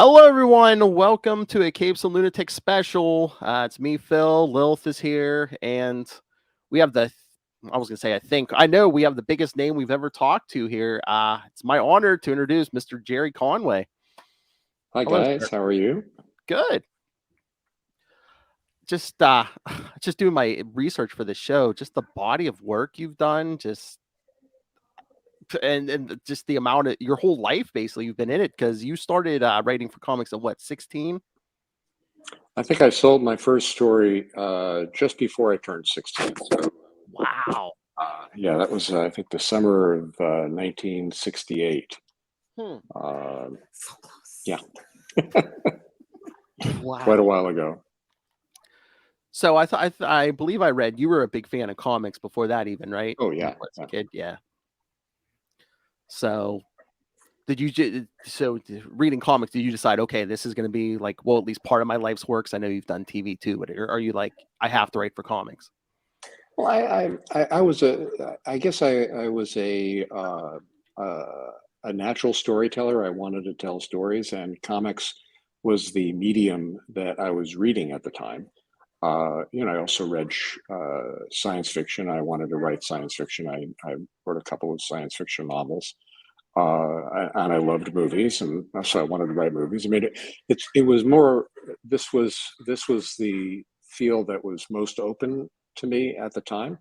Hello, everyone. Welcome to a Capes and Lunatics special. It's me, Phil. Lilith is here, and we have I was going to say, I know we have the biggest name we've ever talked to here. It's my honor to introduce Mr. Gerry Conway. Hi, Hello, guys. sir. How are you? Good. Just, just doing my research for the show. Just the body of work you've done. And just the amount of your whole life, basically, you've been in it because you started writing for comics at what, 16? I think I sold my first story just before I turned 16. So, Wow. yeah, that was, I think, the summer of 1968. So close. Yeah, Wow. quite a while ago. So I believe I read you were a big fan of comics before that, even, right? Oh, When you yeah. were a kid, yeah. So reading comics, did you decide, okay, this is going to be like, well, at least part of my life's works? I know you've done TV too, but are you like, I have to write for comics? Well, I was I guess I was a natural storyteller. I wanted to tell stories, and comics was the medium that I was reading at the time. I also read science fiction. I wanted to write science fiction. I wrote a couple of science fiction novels, and I loved movies, and so I wanted to write movies. I mean, it was more. This was the field that was most open to me at the time.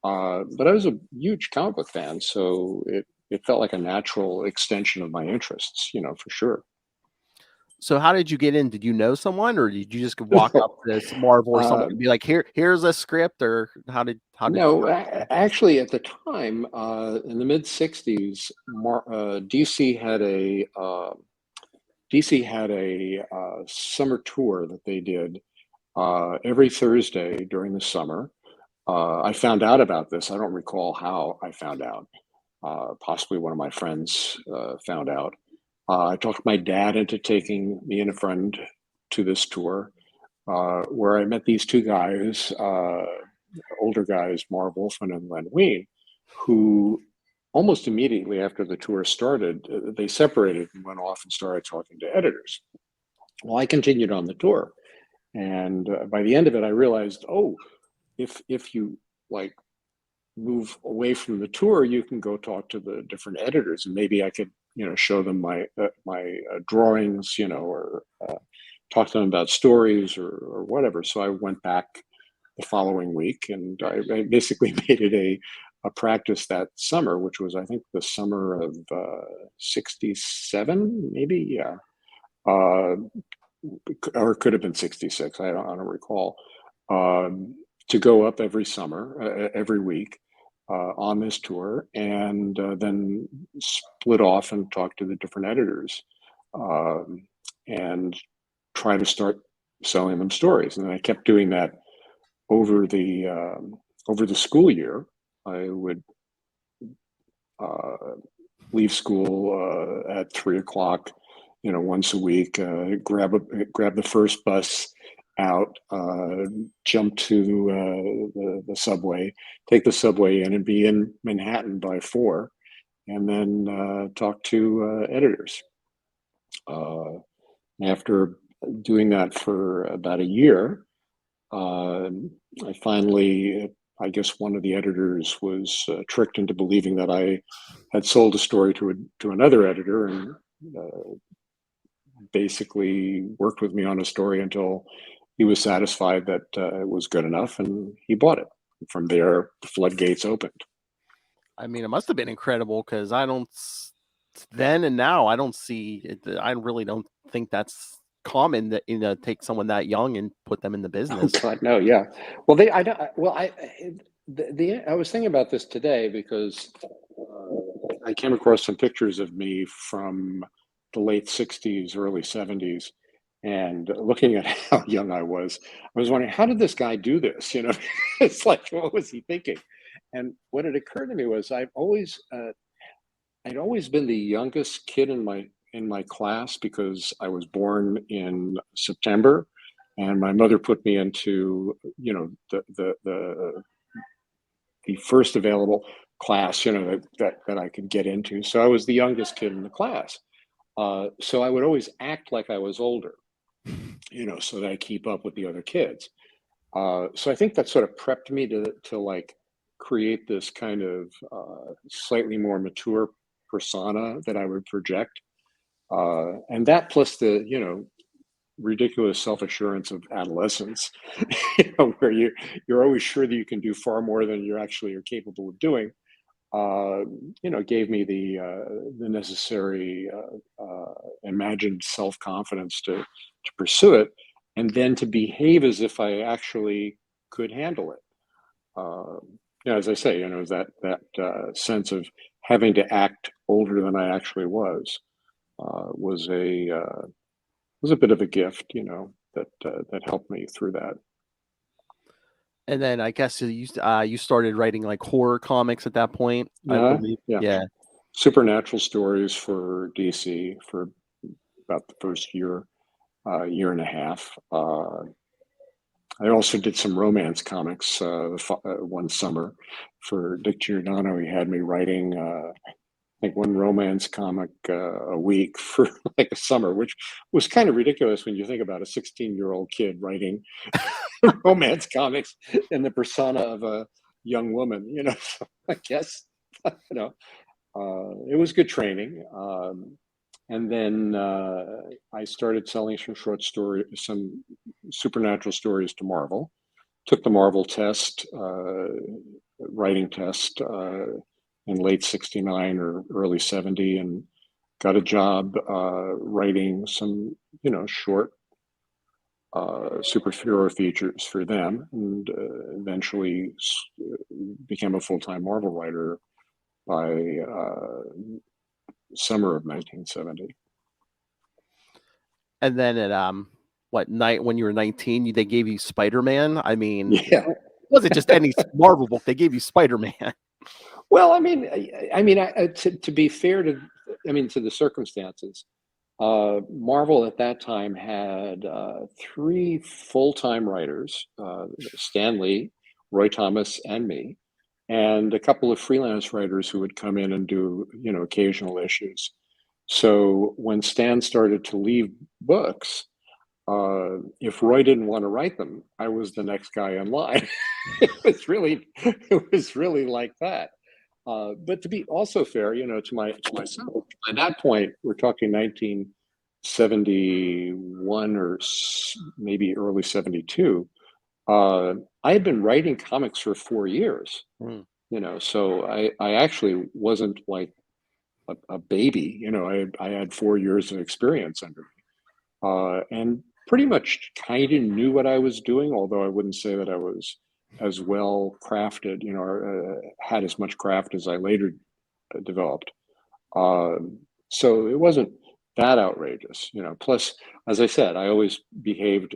But I was a huge comic book fan, so it felt like a natural extension of my interests. For sure. So how did you get in? Did you know someone, or did you just walk up to this Marvel or something uh, and be like, here's a script, or how did you No, actually, at the time, in the mid '60s, DC had a summer tour that they did every Thursday during the summer. I found out about this. I don't recall how I found out. Possibly one of my friends found out. I talked my dad into taking me and a friend to this tour, where I met these two guys. Older guys, Marv Wolfman and Len Wein, who almost immediately after the tour started, they separated and went off and started talking to editors. Well, I continued on the tour, and by the end of it, I realized, oh, if you like move away from the tour, you can go talk to the different editors, and maybe I could, show them my drawings, or talk to them about stories or whatever. So I went back the following week, and I basically made it a practice that summer, which was, I think, the summer of '67, maybe, yeah, uh, or it could have been '66. I don't recall. To go up every summer, every week, on this tour, and then split off and talk to the different editors, and try to start selling them stories. And I kept doing that over the school year. I would leave school at 3 o'clock, once a week. Grab the first bus out, jump to the subway, take the subway in, and be in Manhattan by 4, and then talk to editors. After doing that for about a year, I finally, I guess one of the editors was tricked into believing that I had sold a story to another editor, and basically worked with me on a story until he was satisfied that it was good enough, and he bought it. From there, the floodgates opened. I mean, it must have been incredible because then and now I don't see it. I really don't think that's common that take someone that young and put them in the Oh business. God, no, yeah. Well, they, I don't. Well, I was thinking about this today because I came across some pictures of me from the late '60s, early '70s, and looking at how young I was wondering, how did this guy do this? It's like, what was he thinking? And what had occurred to me was I'd always been the youngest kid in my class because I was born in September, and my mother put me into the first available class, that I could get into. So I was the youngest kid in the class. So I would always act like I was older, so that I keep up with the other kids. So I think that sort of prepped me to like create this kind of slightly more mature persona that I would project. And that plus the, ridiculous self-assurance of adolescence, where you're always sure that you can do far more than you actually are capable of doing. Gave me the necessary imagined self-confidence to pursue it, and then to behave as if I actually could handle it. As I say, that sense of having to act older than I actually was a bit of a gift, that helped me through that. And then I guess you started writing like horror comics at that point, I believe. Yeah. Supernatural stories for DC for about the first year and a half. I also did some romance comics one summer for Dick Giordano. He had me writing, I think, one romance comic a week for like a summer, which was kind of ridiculous when you think about a 16-year-old kid writing romance comics in the persona of a young woman. So I guess, it was good training. And then I started selling some supernatural stories to Marvel. Took the Marvel test, writing test, in late '69 or early '70, and got a job writing some, short superhero features for them, and eventually became a full-time Marvel writer by summer of 1970. And then at when you were 19, they gave you Spider-Man. I mean, Yeah. it wasn't just any Marvel book; they gave you Spider-Man. Well, to be fair to the circumstances, Marvel at that time had 3 full-time writers: Stan Lee, Roy Thomas, and me, and a couple of freelance writers who would come in and do, occasional issues. So when Stan started to leave books, if Roy didn't want to write them, I was the next guy in line. it was really like that. But to be also fair, to myself, at that point, we're talking 1971 or maybe early '72. I had been writing comics for 4 years, so I actually wasn't like a baby. I had 4 years of experience under me, and pretty much kind of knew what I was doing, although I wouldn't say that I was as well crafted, or had as much craft as I later developed. So it wasn't that outrageous, Plus, as I said, I always behaved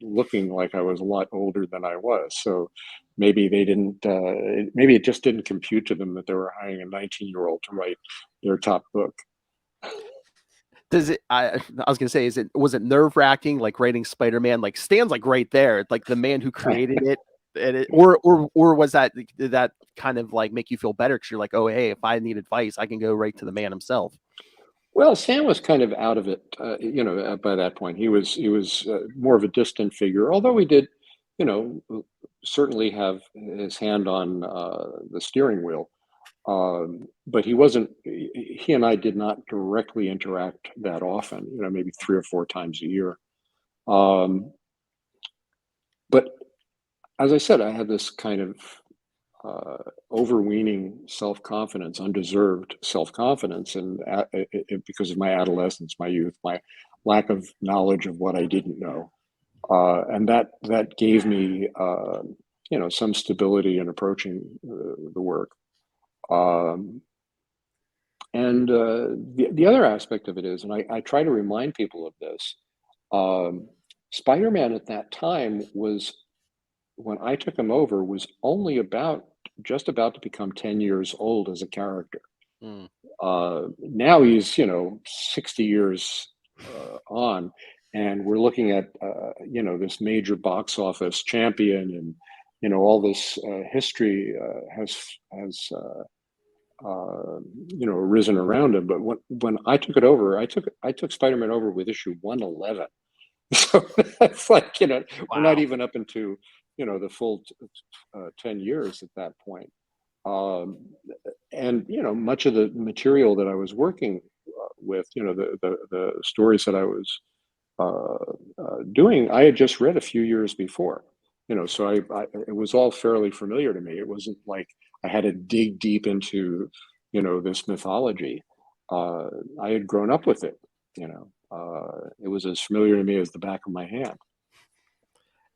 looking like I was a lot older than I was. So maybe they didn't. Maybe it just didn't compute to them that they were hiring a 19-year-old to write their top book. Does it? I was gonna say, was it nerve-wracking, like writing Spider-Man? Like Stan's like right there, like the man who created it, or was that, did that kind of like make you feel better because you're like, oh hey, if I need advice, I can go right to the man himself. Well, Stan was kind of out of it, by that point. He was more of a distant figure, although he did, certainly have his hand on the steering wheel. But he wasn't. He and I did not directly interact that often. Maybe 3 or 4 times a year. But as I said, I had this kind of overweening self-confidence, undeserved self-confidence, and because of my adolescence, my youth, my lack of knowledge of what I didn't know, and that gave me, some stability in approaching the work. And the other aspect of it is, and I try to remind people of this, Spider-Man at that time was, when I took him over, was only just about to become 10 years old as a character. Now he's, 60 years on, and we're looking at, this major box office champion, and, all this history has arisen around him. But when I took it over, I took Spider-Man over with issue 111. So that's like, we're not Wow. even up into, the full 10 years at that point. And much of the material that I was working with, the stories that I was doing, I had just read a few years before. So it was all fairly familiar to me. It wasn't like I had to dig deep into, this mythology. I had grown up with it. It was as familiar to me as the back of my hand.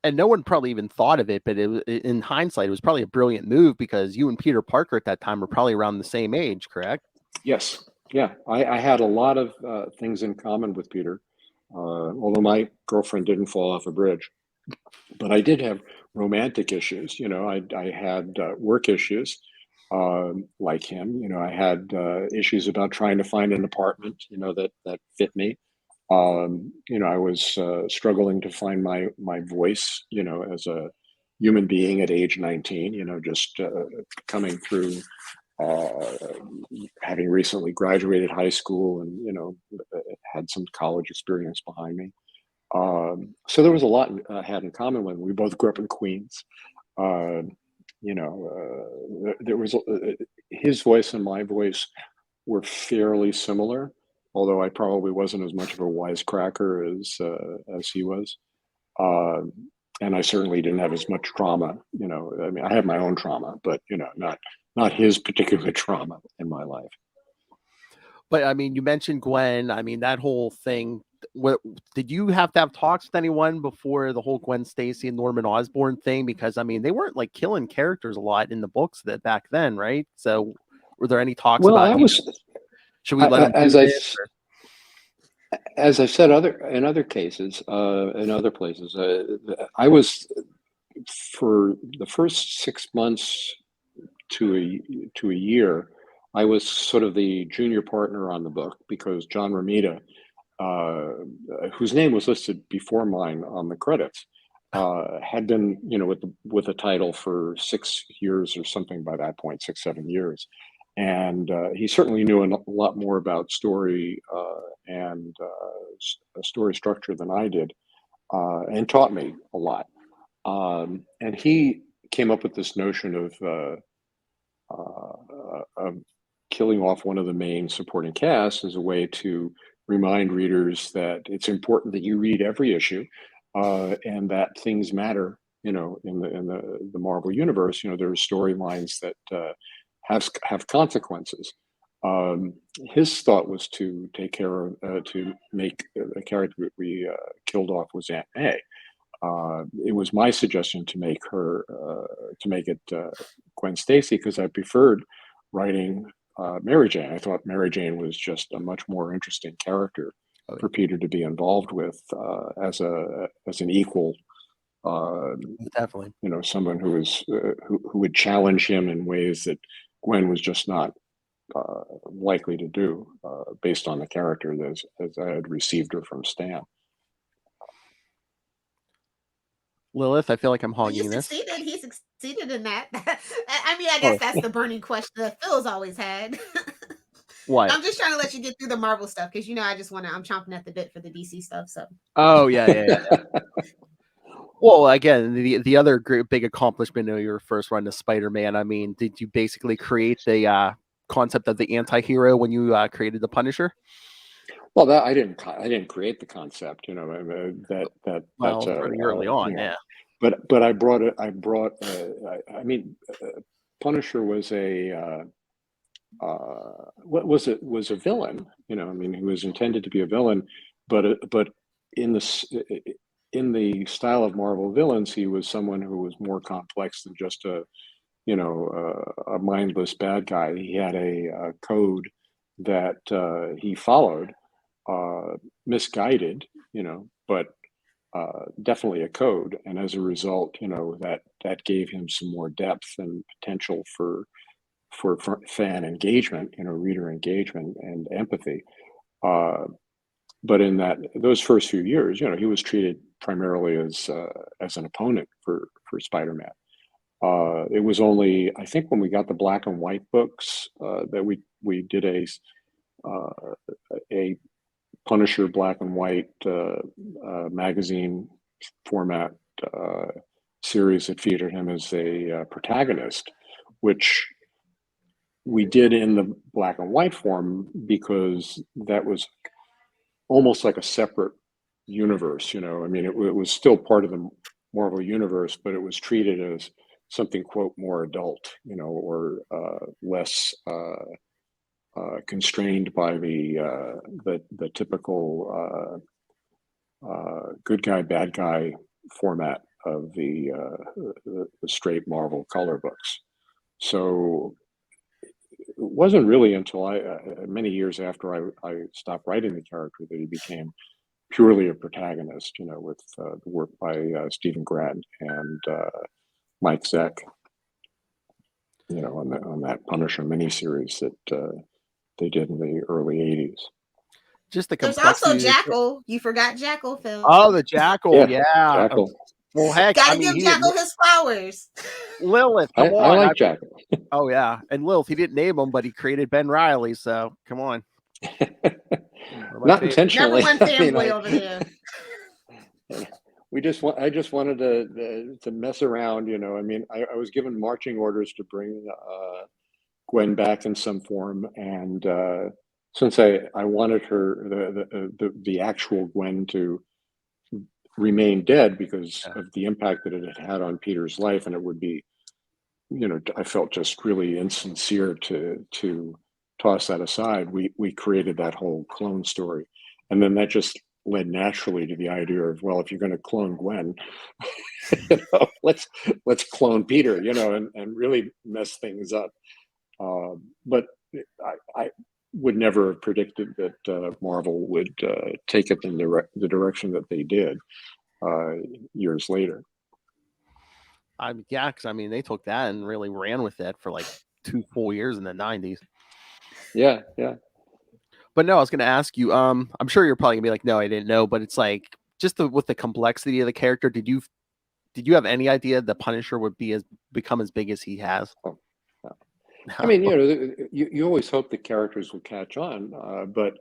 And no one probably even thought of it, but in hindsight, it was probably a brilliant move because you and Peter Parker at that time were probably around the same age, correct? Yes. Yeah. I had a lot of things in common with Peter, although my girlfriend didn't fall off a bridge. But I did have romantic issues. I had work issues like him. I had issues about trying to find an apartment, that fit me. I was struggling to find my voice, as a human being at age 19. Just coming through, having recently graduated high school, and had some college experience behind me. So there was a lot I had in common with him. We both grew up in Queens. There was his voice and my voice were fairly similar, although I probably wasn't as much of a wisecracker as he was. And I certainly didn't have as much trauma. I mean, I had my own trauma, but not his particular trauma in my life. But I mean, you mentioned Gwen. I mean, that whole thing. What did you have to have talks with anyone before the whole Gwen Stacy and Norman Osborn thing? Because I mean, they weren't like killing characters a lot in the books that back then, right? So, were there any talks Well, about? that was Should we let them do this? as I've said in other cases, in other places. I was, for the first 6 months to a year, I was sort of the junior partner on the book because John Romita, whose name was listed before mine on the credits, had been, with the title for 6 years or something by that point, 6-7 years, and he certainly knew a lot more about story and story structure than I did, and taught me a lot. And he came up with this notion of killing off one of the main supporting cast as a way to remind readers that it's important that you read every issue, and that things matter. In the Marvel universe, there are storylines that have consequences. His thought was to take care of to make the character that we killed off was Aunt May. It was my suggestion to make it Gwen Stacy because I preferred writing Mary Jane. I thought Mary Jane was just a much more interesting character for Peter to be involved with as an equal. Definitely. Someone who would challenge him in ways that Gwen was just not likely to do, based on the character as I had received her from Stan. Lilith, I feel like I'm hogging this. He succeeded in that. I mean, I guess that's the burning question that Phil's always had. What? I'm just trying to let you get through the Marvel stuff because I'm chomping at the bit for the DC stuff. So. Oh yeah. Well, again, the other great big accomplishment of your first run to Spider-Man. I mean, did you basically create the concept of the anti-hero when you created the Punisher? Well, I didn't create the concept. That's pretty early on, yeah. But I brought it. Punisher was was a villain. He was intended to be a villain, but in the style of Marvel villains, he was someone who was more complex than just a mindless bad guy. He had a code that he followed, misguided, but definitely a code. And as a result, that gave him some more depth and potential for fan engagement, reader engagement and empathy. But in those first few years, he was treated primarily as an opponent for Spider-Man. It was only, I think, when we got the black and white books that we did a Punisher black and white magazine format series that featured him as a protagonist, which we did in the black and white form because that was almost like a separate universe. I mean, it was still part of the Marvel universe, but it was treated as something, quote, more adult, or less constrained by the typical good guy, bad guy format of the straight Marvel color books. So it wasn't really until many years after I stopped writing the character that he became purely a protagonist, with the work by Stephen Grant and Mike Zeck, on that Punisher miniseries that they did in the early 80s. Just the There's also complexity. Jackal. You forgot Jackal, Phil. Oh, the Jackal. Yeah. Jackal. Well, heck, Gotta give Jackal his flowers. Lilith, come on. I like Jackal. Oh, yeah. And Lilith, he didn't name him, but he created Ben Reilly. So come on. Not intentionally. Number one fanboy over there. I just wanted to mess around, I mean, I was given marching orders to bring Gwen back in some form, and since I wanted her the actual Gwen to remain dead because of the impact that it had on Peter's life, and it would be, I felt just really insincere to toss that aside. We created that whole clone story, and then that just led naturally to the idea of, well, if you're going to clone Gwen, let's clone Peter, and really mess things up. But I would never have predicted that Marvel would take it in the direction that they did years later. Yeah, because I mean, they took that and really ran with it for like 2 full years in the 90s. Yeah. But no, I was going to ask you. I'm sure you're probably gonna be like, no, I didn't know. But it's like just with the complexity of the character. Did you have any idea the Punisher would become as big as he has? Oh, no. I mean, you always hope the characters will catch on, but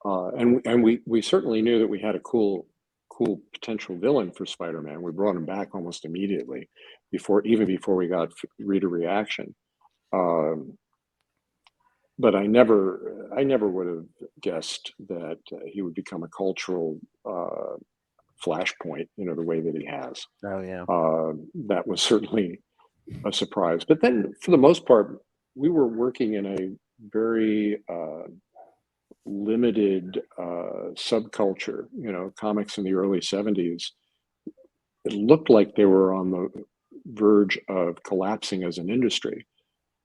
we certainly knew that we had a cool potential villain for Spider-Man. We brought him back almost immediately, even before we got reader reaction. But I never would have guessed that he would become a cultural flashpoint, the way that he has. Oh yeah. That was certainly a surprise. But then, for the most part, we were working in a very limited subculture. Comics in the early 70s. It looked like they were on the verge of collapsing as an industry.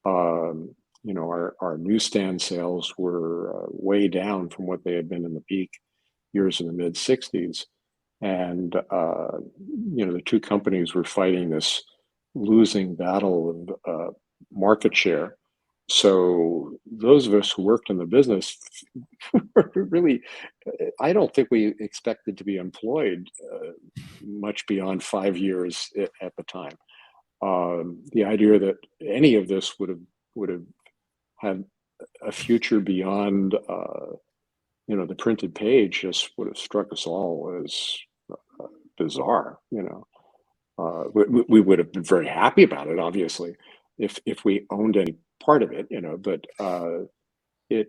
Our newsstand sales were way down from what they had been in the peak years in the mid 60s. And, the two companies were fighting this losing battle of market share. So those of us who worked in the business really, I don't think we expected to be employed much beyond 5 years at the time. The idea that any of this would have had a future beyond, the printed page just would have struck us all as bizarre. We would have been very happy about it, obviously, if we owned any part of it, but it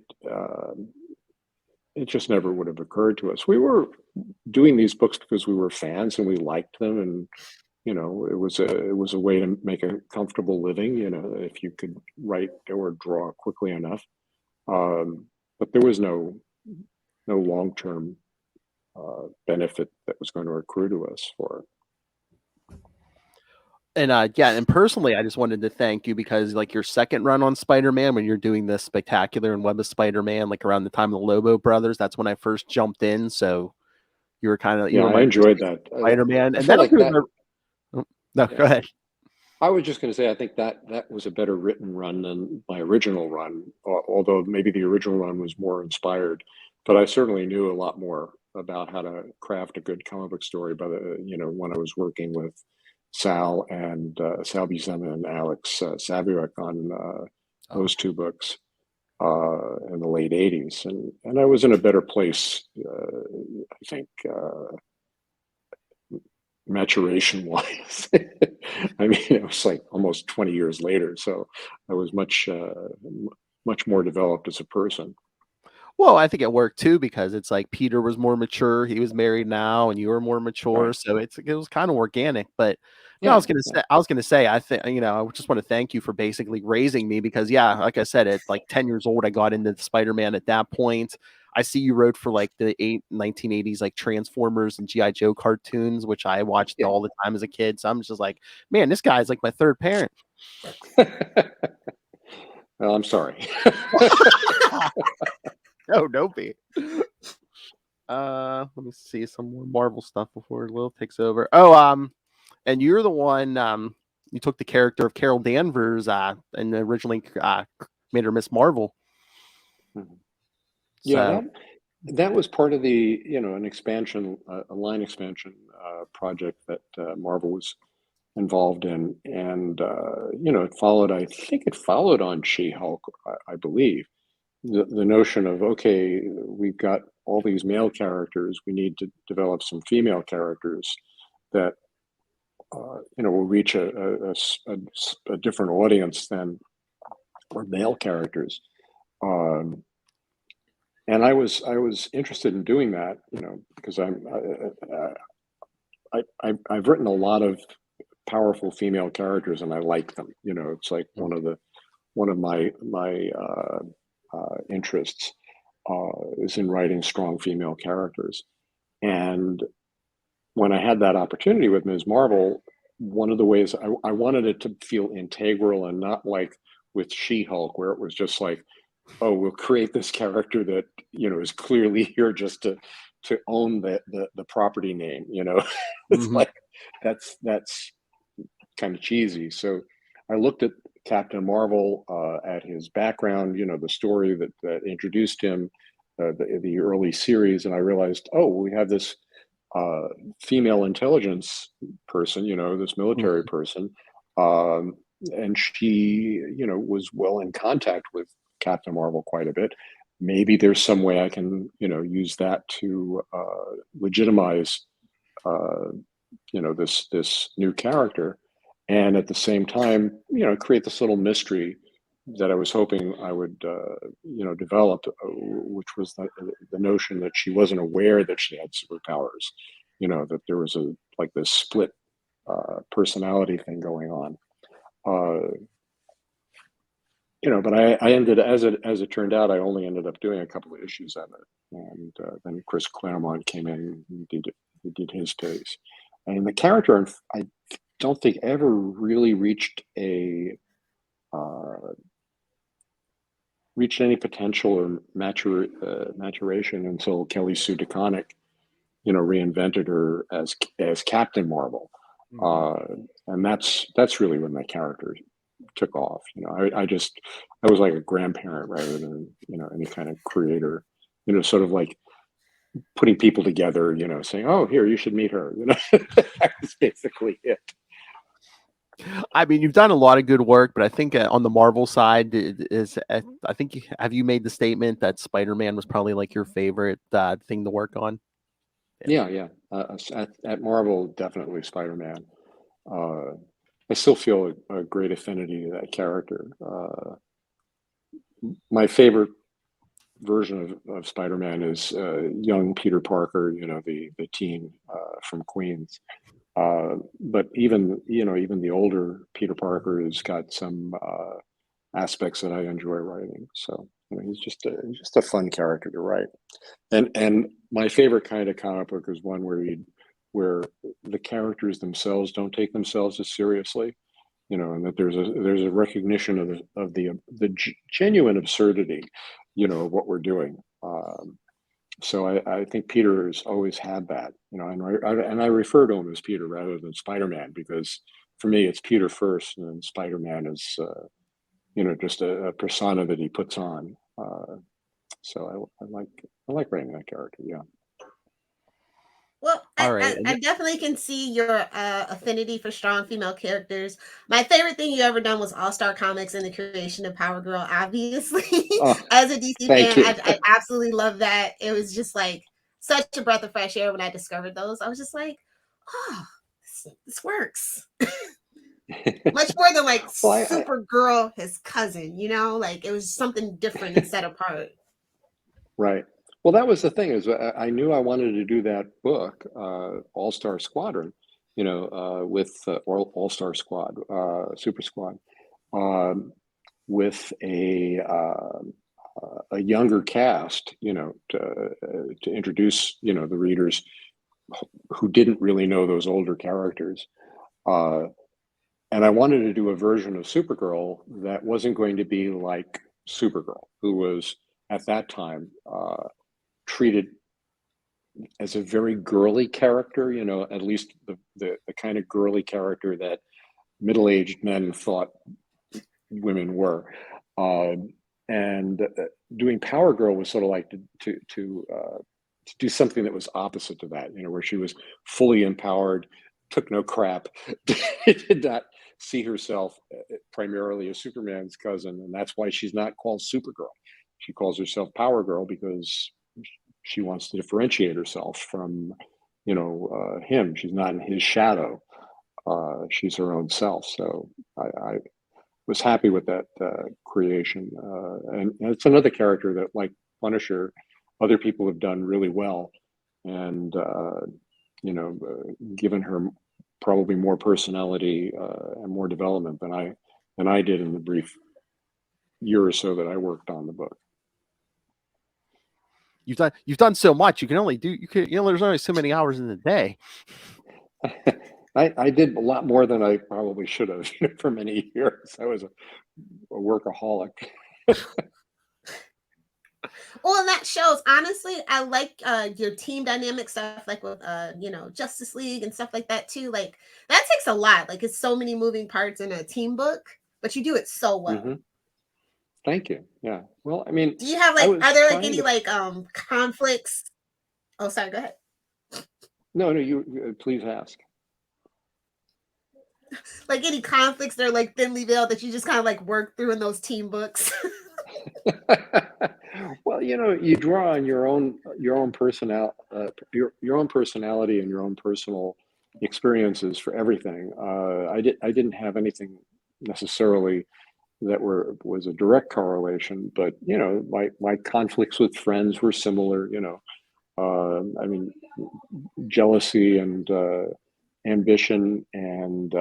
just never would have occurred to us. We were doing these books because we were fans and we liked them, and it was a way to make a comfortable living, if you could write or draw quickly enough. But there was no long-term benefit that was going to accrue to us for it. And and personally, I just wanted to thank you because like your second run on Spider-Man, when you're doing this Spectacular and Web of Spider-Man, like around the time of the Lobo Brothers, that's when I first jumped in. So you were kind of, I enjoyed that Spider-Man, and then like that. No, go ahead. I was just going to say, I think that was a better written run than my original run, although maybe the original run was more inspired. But I certainly knew a lot more about how to craft a good comic book story when I was working with Sal Buscema and Alex Saviuk on those two books in the late 80s. And I was in a better place, I think, maturation wise. I mean, it was like almost 20 years later. So I was much more developed as a person. Well, I think it worked too because it's like Peter was more mature. He was married now, and you were more mature, Right. so it was kind of organic. But no, Yeah. I was gonna say, I think I just want to thank you for basically raising me because yeah, like I said, at like 10 years old, I got into the Spider-Man at that point. I see you wrote for like the 1980s like Transformers and GI Joe cartoons, which I watched Yeah. all the time as a kid. So I'm just like, man, this guy's like my third parent. Well, I'm sorry. No, don't be. Let me see some more Marvel stuff before Lil takes over. Oh, and you're the one you took the character of Carol Danvers and originally made her Miss Marvel. Yeah, So that was part of the an expansion, a line expansion project that Marvel was involved in, and it followed. I think it followed on She-Hulk, I believe. The notion of, okay, we've got all these male characters, we need to develop some female characters that will reach a different audience than our male characters. And I was interested in doing that, because I've written a lot of powerful female characters, and I like them. It's like one of my interests is in writing strong female characters. And when I had that opportunity with Ms. Marvel, one of the ways I wanted it to feel integral and not like with She-Hulk, where it was just like, oh, we'll create this character that is clearly here just to own the property name. It's like that's kind of cheesy. So I looked at Captain Marvel, at his background, the story that introduced him, the early series, and I realized, oh, we have this female intelligence person, this military person, and she, was well in contact with Captain Marvel quite a bit. Maybe there's some way I can, use that to legitimize, this new character, and at the same time, create this little mystery that I was hoping I would, develop, which was the notion that she wasn't aware that she had superpowers, that there was this split personality thing going on. But I ended, as it turned out, I only ended up doing a couple of issues of it, and then Chris Claremont came in and did his piece, and the character, I don't think ever really reached any potential or maturation until Kelly Sue DeConnick, reinvented her as Captain Marvel, and that's really when that character took off. I was like a grandparent rather than any kind of creator. Sort of like putting people together. Saying, "Oh, here, you should meet her." That was basically it. I mean, you've done a lot of good work, but I think on the Marvel side I think have you made the statement that Spider-Man was probably like your favorite thing to work on? Yeah. At Marvel, definitely Spider-Man. I still feel a great affinity to that character. My favorite version of Spider-Man is young Peter Parker, the teen from Queens. But even the older Peter Parker has got some aspects that I enjoy writing. So he's just a fun character to write. And my favorite kind of comic book is one where the characters themselves don't take themselves as seriously, and that there's a recognition of the genuine absurdity, of what we're doing. So I think Peter has always had that, and I refer to him as Peter rather than Spider-Man, because for me it's Peter first, and then Spider-Man is just a persona that he puts on. So I like writing that character. Yeah. Well, All right. I definitely can see your affinity for strong female characters. My favorite thing you ever done was All Star Comics and the creation of Power Girl. Obviously, Oh, as a DC thank fan, you. I absolutely love that. It was just like such a breath of fresh air when I discovered those. I was just like, oh, this works. Much more than like Well, Supergirl, his cousin. Like it was something different and set apart. right. Well, that was the thing is I knew I wanted to do that book, All Star Squadron, with All Star Squad, Super Squad, um, with a younger cast, to introduce, the readers who didn't really know those older characters. Uh, and I wanted to do a version of Supergirl that wasn't going to be like Supergirl, who was at that time treated as a very girly character, at least the kind of girly character that middle-aged men thought women were. And doing Power Girl was sort of like to do something that was opposite to that, where she was fully empowered, took no crap, did not see herself primarily as Superman's cousin, and that's why she's not called Supergirl. She calls herself Power Girl because she wants to differentiate herself from, him. She's not in his shadow. She's her own self. So I was happy with that creation, and it's another character that, like Punisher, other people have done really well, and given her probably more personality and more development than I did in the brief year or so that I worked on the book. You've done so much. There's only so many hours in the day. I did a lot more than I probably should have for many years. I was a workaholic. Well, and that shows, honestly, I like your team dynamic stuff, like with Justice League and stuff like that too. Like that takes a lot. Like it's so many moving parts in a team book, but you do it so well. Mm-hmm. Thank you. Yeah. Well, I mean, do you have are there like any conflicts? Oh, sorry, go ahead. No, you please ask. Like any conflicts that are like thinly veiled that you just kind of like work through in those team books? Well, you draw on your own personality and your own personal experiences for everything. I didn't have anything necessarily that was a direct correlation, but my conflicts with friends were similar. I mean, jealousy and ambition and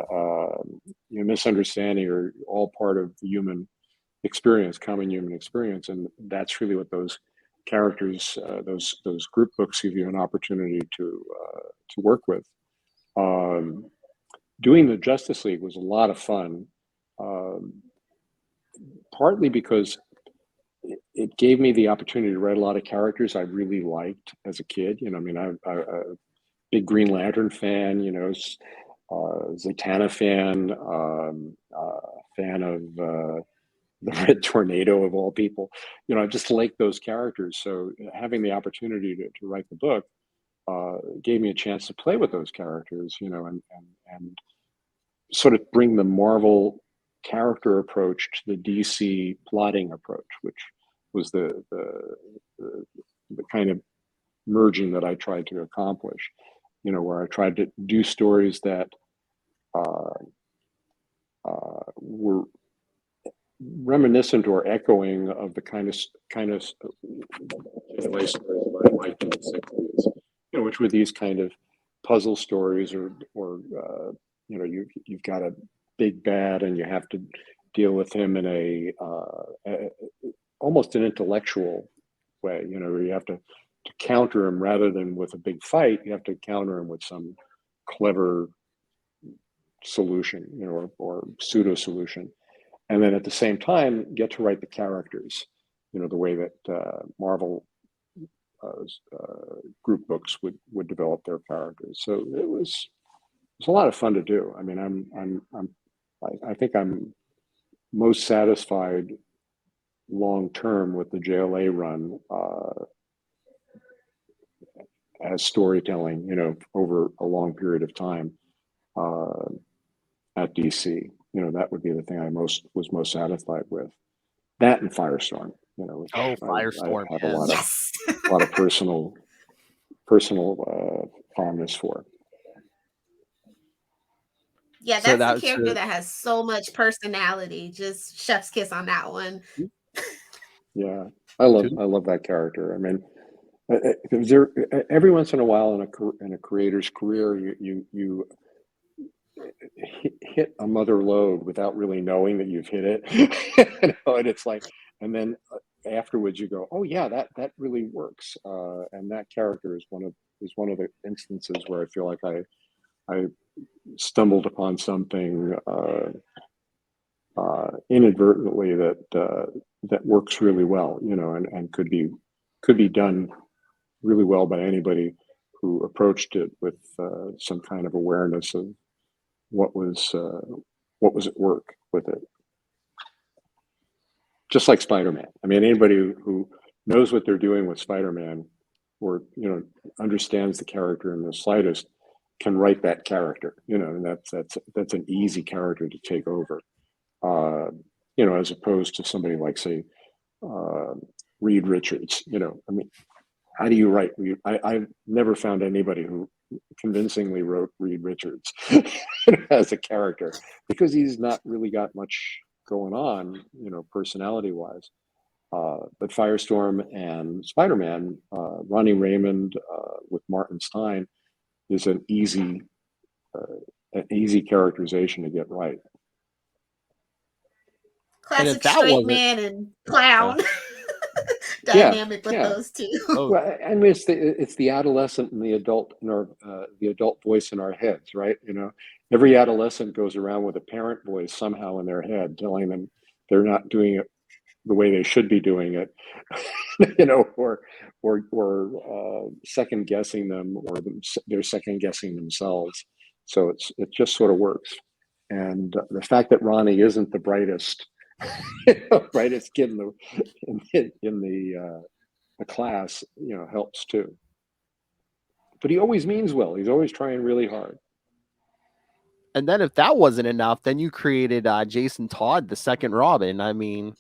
misunderstanding are all part of the common human experience, and that's really what those characters, those group books, give you an opportunity to work with. Doing the Justice League was a lot of fun, partly because it gave me the opportunity to write a lot of characters I really liked as a kid. I'm a big Green Lantern fan, Zatanna fan, fan of the Red Tornado of all people. I just like those characters. So having the opportunity to write the book gave me a chance to play with those characters, and sort of bring the Marvel character approach to the DC plotting approach, which was the kind of merging that I tried to accomplish, where I tried to do stories that were reminiscent or echoing of the kind of stories that I liked in the 60s, which were these kind of puzzle stories, or you've got a big bad and you have to deal with him in a almost an intellectual way, where you have to counter him rather than with a big fight. You have to counter him with some clever solution, or pseudo solution, and then at the same time get to write the characters, the way that Marvel group books would develop their characters. So it was a lot of fun to do. I mean, I think I'm most satisfied long term with the JLA run as storytelling, you know, over a long period of time at DC. You know, that would be the thing I was most satisfied with. That and Firestorm, you know, which Oh, I Firestorm, have yes. Yes. a lot of personal fondness for. Yeah, So that's a that's character that has so much personality. Just chef's kiss on that one. Yeah, I love that character. I mean, every once in a while in a creator's career, you hit a mother lode without really knowing that you've hit it. You know, and it's like, and then afterwards you go, oh yeah, that really works. And that character is one of the instances where I feel like I stumbled upon something inadvertently that works really well, you know, and could be done really well by anybody who approached it with some kind of awareness of what was at work with it. Just like Spider-Man. I mean, anybody who knows what they're doing with Spider-Man, or you know, understands the character in the slightest, can write that character. You know, and that's an easy character to take over. You know, as opposed to somebody like, say, Reed Richards. You know, I mean, how do you write? I've never found anybody who convincingly wrote Reed Richards as a character, because he's not really got much going on, you know, personality-wise. But Firestorm and Spider-Man, Ronnie Raymond with Martin Stein is an easy characterization to get right. Classic straight man and clown dynamic with those two. Well, I mean, it's the adolescent and the adult in our the adult voice in our heads, right? You know, every adolescent goes around with a parent voice somehow in their head, telling them they're not doing it the way they should be doing it, you know, or second guessing them, or they're second guessing themselves. So it just sort of works. And the fact that Ronnie isn't the brightest brightest kid in the class, you know, helps too. But he always means well. He's always trying really hard. And then if that wasn't enough, then you created Jason Todd, the second Robin. I mean,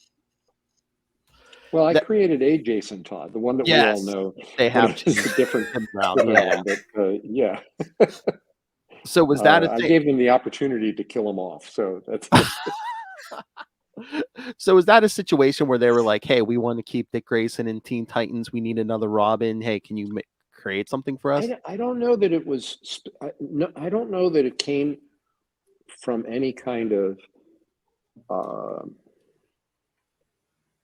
well, I created a Jason Todd, the one that we all know. They have a different one, but yeah. So was that a thing? I gave them the opportunity to kill him off. So that's. So is that a situation where they were like, "Hey, we want to keep Dick Grayson in Teen Titans. We need another Robin. Hey, can you create something for us?" I don't know that it was. I don't know that it came from any kind of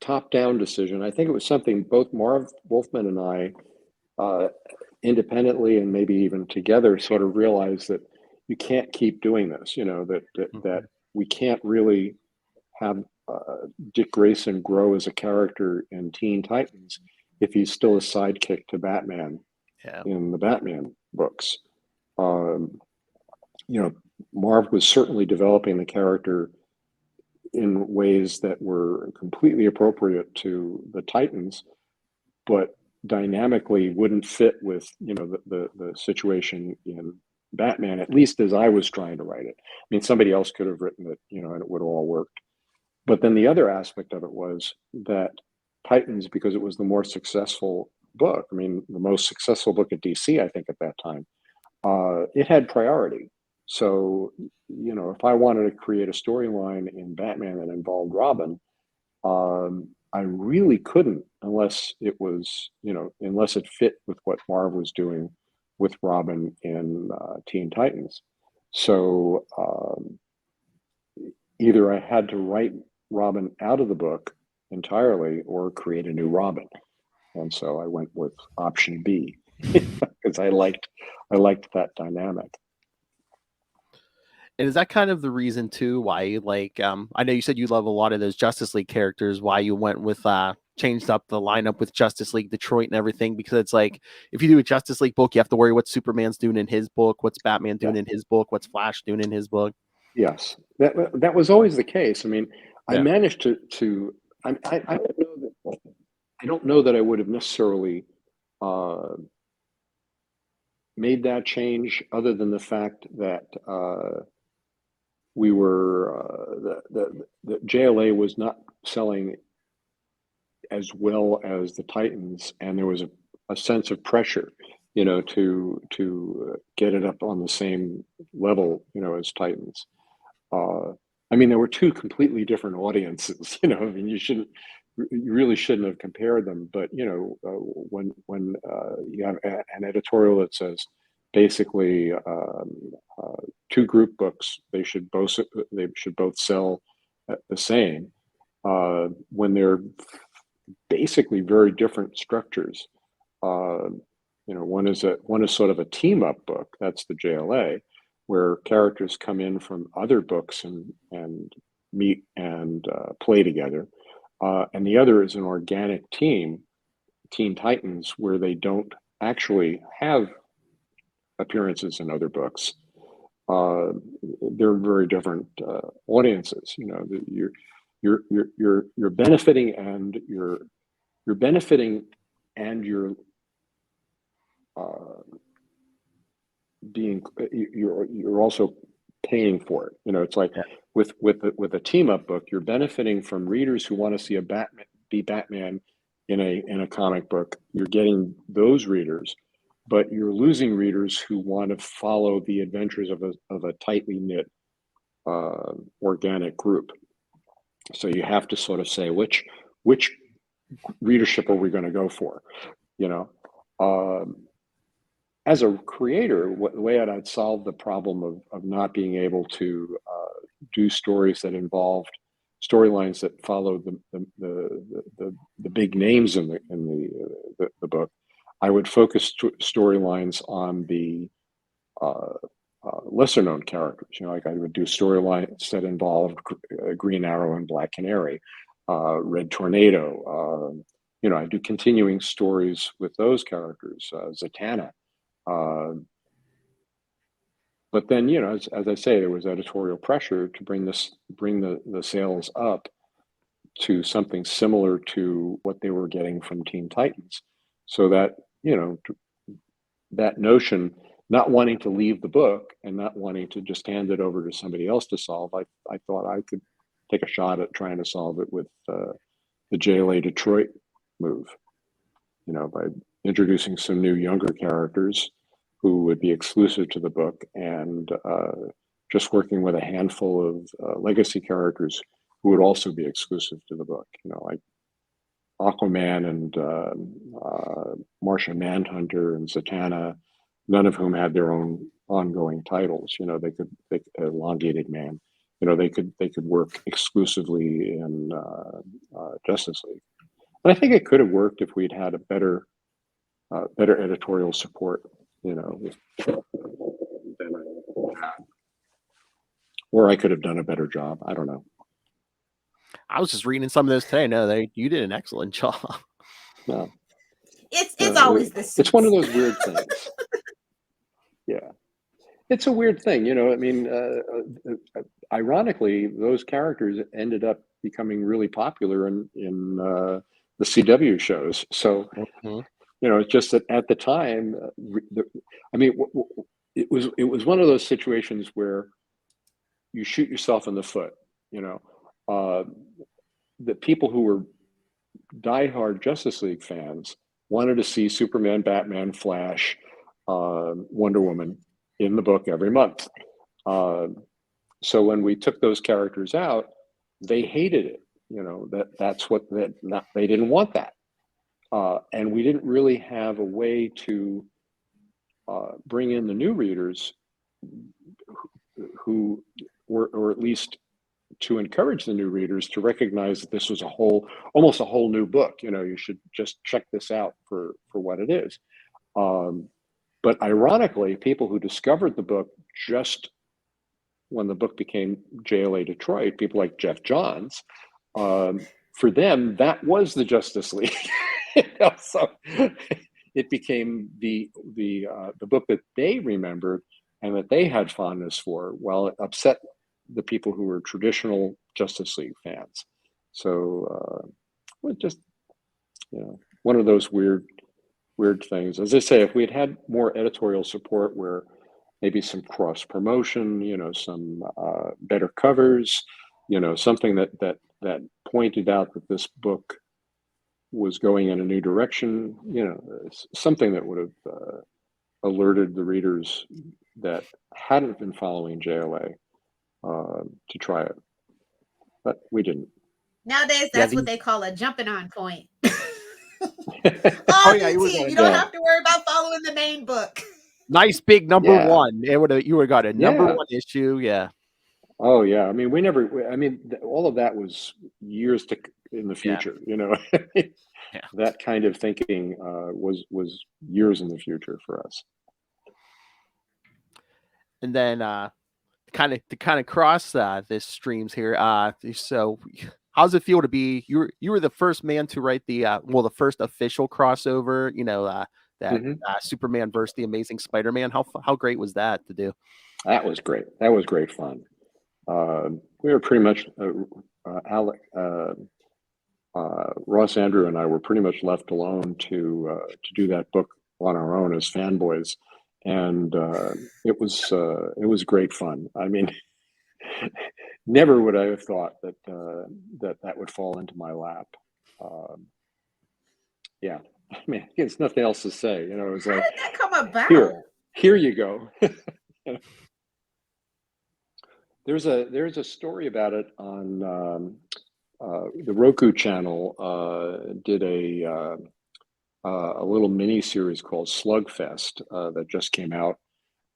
top-down decision. I think it was something both Marv Wolfman and I, independently and maybe even together, sort of realized that you can't keep doing this. You know, that we can't really have Dick Grayson grow as a character in Teen Titans if he's still a sidekick to Batman in the Batman books. You know, Marv was certainly developing the character in ways that were completely appropriate to the Titans, but dynamically wouldn't fit with, you know, the situation in Batman, at least as I was trying to write it. I mean, somebody else could have written it, you know, and it would have all worked. But then the other aspect of it was that Titans, because it was the more successful book, I mean, the most successful book at DC, I think, at that time, it had priority. So, you know, if I wanted to create a storyline in Batman that involved Robin, I really couldn't unless it was, you know, unless it fit with what Marv was doing with Robin in Teen Titans. So either I had to write Robin out of the book entirely or create a new Robin. And so I went with option B because I liked that dynamic. And is that kind of the reason too why you like I know you said you love a lot of those Justice League characters, why you went with changed up the lineup with Justice League Detroit and everything? Because it's like, if you do a Justice League book, you have to worry what Superman's doing in his book, what's Batman doing in his book, what's Flash doing in his book. Yes, that was always the case. I mean, I managed to I don't know that I would have necessarily made that change, other than the fact that we were the JLA was not selling as well as the Titans, and there was a sense of pressure, to get it up on the same level, as Titans. I mean, there were two completely different audiences. I mean, you really shouldn't have compared them. But when you have an editorial that says basically two group books, they should both sell the same, when they're basically very different structures. One is sort of a team up book. That's the JLA, where characters come in from other books and meet and play together. And the other is an organic team, Teen Titans, where they don't actually have appearances in other books. They're very different audiences. You're benefiting, and you're you're also paying for it. It's like, Yeah. with a team up book, you're benefiting from readers who want to see Batman in a comic book. You're getting those readers, but you're losing readers who want to follow the adventures of a tightly knit organic group. So you have to sort of say which readership are we going to go for, as a creator, the way I'd solve the problem of not being able to do stories that involved storylines that followed the big names in the book, I would focus storylines on the lesser known characters. Like I would do storylines that involved Green Arrow and Black Canary, Red Tornado. I do continuing stories with those characters, Zatanna. But then, as I say, there was editorial pressure to bring the sales up to something similar to what they were getting from Teen Titans, so that that notion, not wanting to leave the book and not wanting to just hand it over to somebody else to solve, I thought I could take a shot at trying to solve it with the JLA Detroit move, by introducing some new younger characters who would be exclusive to the book, and just working with a handful of legacy characters who would also be exclusive to the book, like Aquaman and Martian Manhunter and Zatanna, none of whom had their own ongoing titles. They could Elongated Man, they could work exclusively in Justice League. And I think it could have worked if we'd had a better editorial support, than I had. Or I could have done a better job. I don't know. I was just reading some of those today. No, you did an excellent job. No. It's always this. It's one of those weird things. Yeah. It's a weird thing, I mean, ironically, those characters ended up becoming really popular in the CW shows. So, it's just that at the time, it was one of those situations where you shoot yourself in the foot. The people who were diehard Justice League fans wanted to see Superman, Batman, Flash, Wonder Woman in the book every month. So when we took those characters out, they hated it. They didn't want that. And we didn't really have a way to bring in the new readers who were, or at least to encourage the new readers to recognize that this was almost a whole new book. You should just check this out for what it is. But ironically, people who discovered the book just when the book became JLA Detroit, people like Jeff Johns, for them, that was the Justice League. So it became the book that they remembered and that they had fondness for, while it upset the people who were traditional Justice League fans. So it just, one of those weird weird things. As I say, if we had had more editorial support, where maybe some cross promotion, some better covers, something that pointed out that this book was going in a new direction, something that would have alerted the readers that hadn't been following JLA to try it, but we didn't. Nowadays, that's what they call a jumping on point. Oh yeah, you don't have to worry about following the main book. Nice big number one. You would have got a number one issue. Yeah. Oh yeah. I mean, all of that was years in the future. That kind of thinking was years in the future for us. And then to kind of cross this streams here. So how does it feel to be you were the first man to write the first official crossover, Superman versus the Amazing Spider-Man? How great was that to do? That was great. That was great fun. We were pretty much Ross Andrew and I were pretty much left alone to do that book on our own as fanboys, and it was great fun. I mean, never would I have thought that would fall into my lap. Yeah, I mean, there's nothing else to say. It was How like, did that come about? Here you go. There's a story about it on the Roku channel. Did a little mini series called Slugfest that just came out,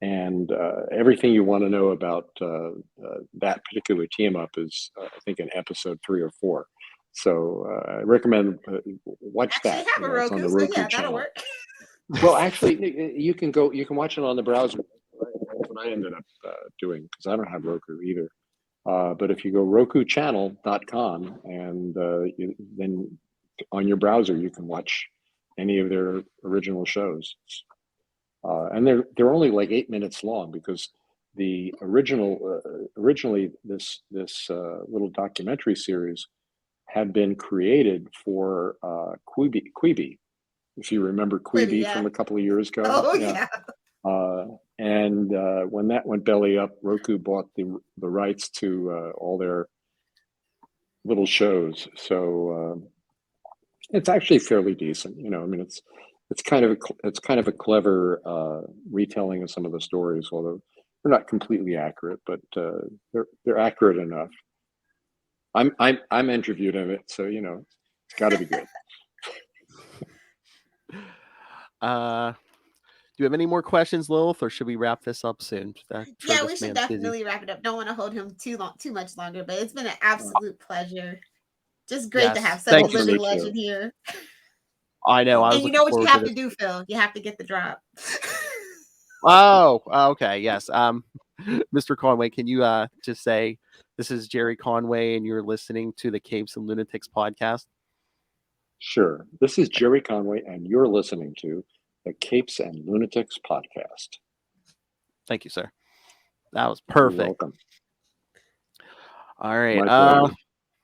and everything you want to know about that particular team up is I think in episode 3 or 4. So I recommend watch that. Have a Roku, it's on the Roku so channel. That'll work. Well, actually, you can watch it on the browser. That's what I ended up doing, because I don't have Roku either. But if you go RokuChannel.com and then on your browser you can watch any of their original shows, and they're only like 8 minutes long, because the originally this little documentary series had been created for Quibi. If you remember Quibi from a couple of years ago. Oh yeah. And when that went belly up, Roku bought the rights to all their little shows. So it's actually fairly decent. I mean, it's kind of a clever retelling of some of the stories, although they're not completely accurate, but they're accurate enough. I'm interviewed in it, so it's got to be good. Do you have any more questions, Lilith, or should we wrap this up soon? Yeah, we should definitely wrap it up. Don't want to hold him too much longer, but it's been an absolute pleasure. Just great to have such a living legend here. I know. And you know what you have to do, Phil? You have to get the drop. Oh, okay. Yes. Mr. Conway, can you just say this is Gerry Conway and you're listening to the Capes and Lunatics podcast? Sure. This is Gerry Conway and you're listening to the Capes and Lunatics podcast. Thank you, sir. That was perfect. You're welcome. All right.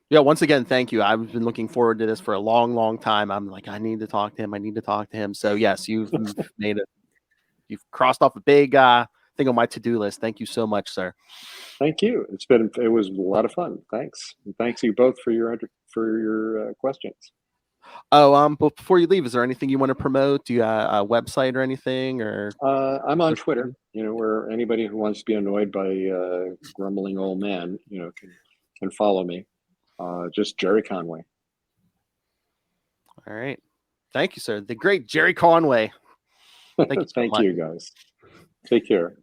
Yeah, once again, thank you. I've been looking forward to this for a long, long time. I'm like, I need to talk to him. So yes, you've made it. You've crossed off a big thing on my to-do list. Thank you so much, sir. Thank you. It was a lot of fun. Thanks. And thanks you both for your questions. Oh, but before you leave, is there anything you want to promote? Do you a website or anything? Or I'm on Twitter. Where anybody who wants to be annoyed by grumbling old man, can follow me. Just Gerry Conway. All right. Thank you, sir. The great Gerry Conway. Thank you so much. You guys. Take care.